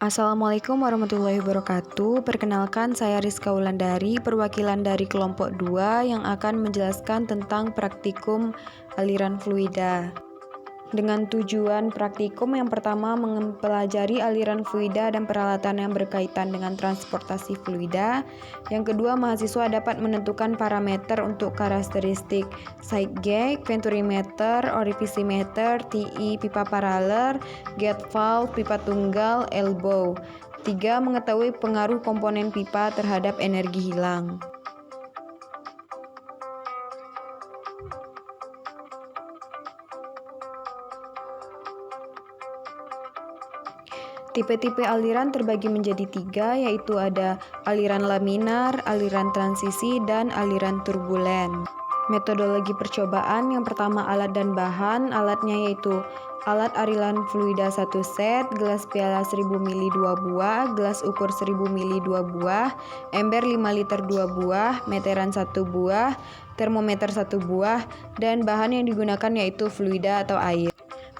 Assalamualaikum warahmatullahi wabarakatuh. Perkenalkan, saya Rizka Wulandari, perwakilan dari kelompok 2 yang akan menjelaskan tentang praktikum aliran fluida. Dengan tujuan praktikum yang pertama mempelajari aliran fluida dan peralatan yang berkaitan dengan transportasi fluida. Yang kedua, mahasiswa dapat menentukan parameter untuk karakteristik side gauge, venturimeter, orifisimeter, TI, pipa paralel, gate valve, pipa tunggal, elbow. 3. Mengetahui pengaruh komponen pipa terhadap energi hilang. Tipe-tipe aliran terbagi menjadi 3, yaitu ada aliran laminar, aliran transisi, dan aliran turbulen. Metodologi percobaan yang pertama alat dan bahan. Alatnya yaitu alat aliran fluida 1 set, gelas piala 1000 ml 2 buah, gelas ukur 1000 ml 2 buah, ember 5 liter 2 buah, meteran 1 buah, termometer 1 buah, dan bahan yang digunakan yaitu fluida atau air.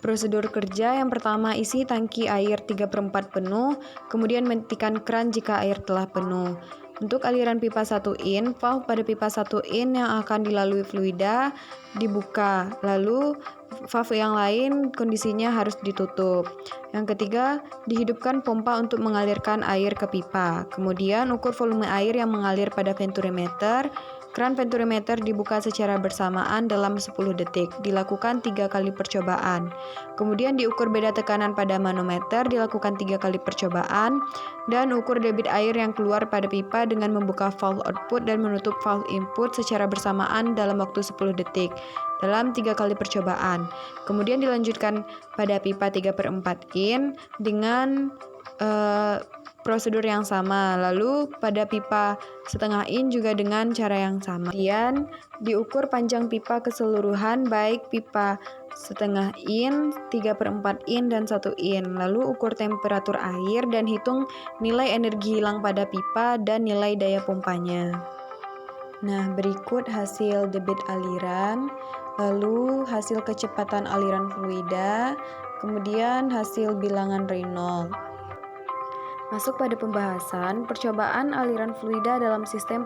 Prosedur kerja yang pertama, isi tangki air 3/4 penuh, kemudian matikan keran jika air telah penuh. Untuk aliran pipa 1 in, valve pada pipa 1 in yang akan dilalui fluida dibuka, lalu valve yang lain kondisinya harus ditutup. Yang ketiga, dihidupkan pompa untuk mengalirkan air ke pipa. Kemudian ukur volume air yang mengalir pada venturimeter. Keran venturimeter dibuka secara bersamaan dalam 10 detik. Dilakukan 3 kali percobaan. Kemudian diukur beda tekanan pada manometer, dilakukan 3 kali percobaan. Dan ukur debit air yang keluar pada pipa dengan membuka valve output dan menutup valve input secara bersamaan dalam waktu 10 detik dalam 3 kali percobaan. Kemudian dilanjutkan pada pipa 3/4 in dengan prosedur yang sama. Lalu pada pipa setengah in juga dengan cara yang sama. Kemudian diukur panjang pipa keseluruhan baik pipa setengah in, 3/4 in, dan 1 in. Lalu ukur temperatur air dan hitung nilai energi hilang pada pipa dan nilai daya pompanya. Nah, berikut hasil debit aliran, lalu hasil kecepatan aliran fluida, kemudian hasil bilangan Reynolds. Masuk pada pembahasan, percobaan aliran fluida dalam sistem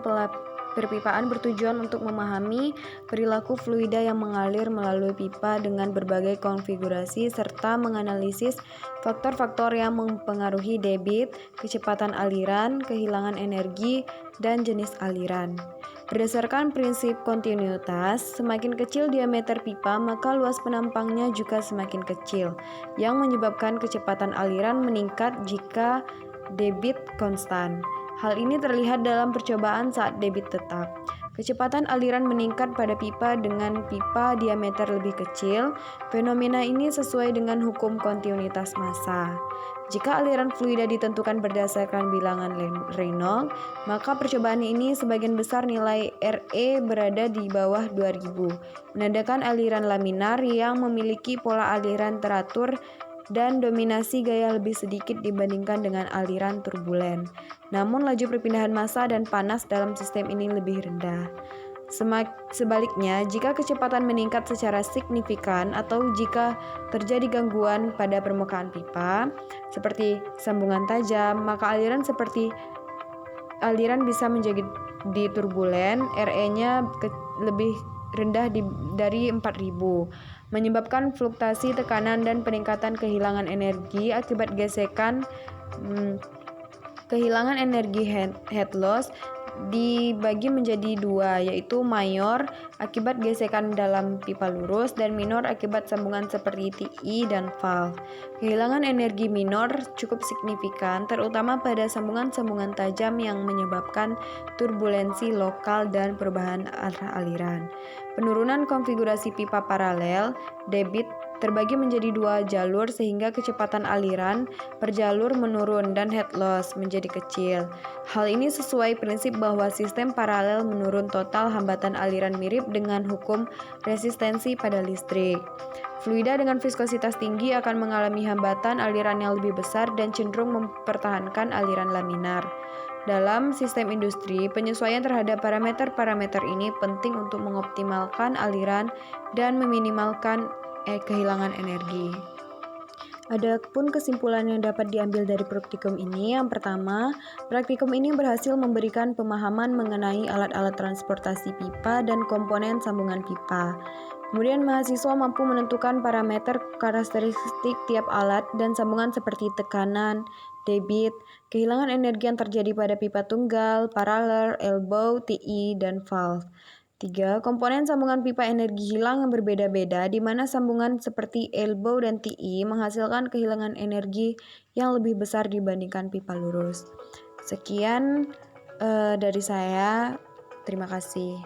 perpipaan bertujuan untuk memahami perilaku fluida yang mengalir melalui pipa dengan berbagai konfigurasi serta menganalisis faktor-faktor yang mempengaruhi debit, kecepatan aliran, kehilangan energi, dan jenis aliran. Berdasarkan prinsip kontinuitas, semakin kecil diameter pipa, maka luas penampangnya juga semakin kecil, yang menyebabkan kecepatan aliran meningkat jika debit konstan. Hal ini terlihat dalam percobaan saat debit tetap. Kecepatan aliran meningkat pada pipa dengan pipa diameter lebih kecil. Fenomena ini sesuai dengan hukum kontinuitas massa. Jika aliran fluida ditentukan berdasarkan bilangan Reynolds, maka percobaan ini sebagian besar nilai Re berada di bawah 2000, menandakan aliran laminar yang memiliki pola aliran teratur dan dominasi gaya lebih sedikit dibandingkan dengan aliran turbulen. Namun laju perpindahan massa dan panas dalam sistem ini lebih rendah. Sebaliknya, jika kecepatan meningkat secara signifikan atau jika terjadi gangguan pada permukaan pipa, seperti sambungan tajam, maka aliran bisa menjadi turbulen, Re-nya lebih rendah dari 4000, menyebabkan fluktuasi tekanan dan peningkatan kehilangan energi akibat gesekan. Kehilangan energi head loss dibagi menjadi 2, yaitu mayor akibat gesekan dalam pipa lurus dan minor akibat sambungan seperti TI dan valve. Kehilangan energi minor cukup signifikan, terutama pada sambungan-sambungan tajam yang menyebabkan turbulensi lokal dan perubahan arah aliran. Penurunan konfigurasi pipa paralel, debit terbagi menjadi 2 jalur sehingga kecepatan aliran per jalur menurun dan head loss menjadi kecil. Hal ini sesuai prinsip bahwa sistem paralel menurun total hambatan aliran mirip dengan hukum resistensi pada listrik. Fluida dengan viskositas tinggi akan mengalami hambatan aliran yang lebih besar dan cenderung mempertahankan aliran laminar. Dalam sistem industri, penyesuaian terhadap parameter-parameter ini penting untuk mengoptimalkan aliran dan meminimalkan kehilangan energi. Adapun kesimpulan yang dapat diambil dari praktikum ini, yang pertama, praktikum ini berhasil memberikan pemahaman mengenai alat-alat transportasi pipa dan komponen sambungan pipa. Kemudian mahasiswa mampu menentukan parameter karakteristik tiap alat dan sambungan seperti tekanan, debit, kehilangan energi yang terjadi pada pipa tunggal, paralel, elbow, TI, dan valve. 3. Komponen sambungan pipa energi hilang yang berbeda-beda, di mana sambungan seperti elbow dan TI menghasilkan kehilangan energi yang lebih besar dibandingkan pipa lurus. Sekian dari saya. Terima kasih.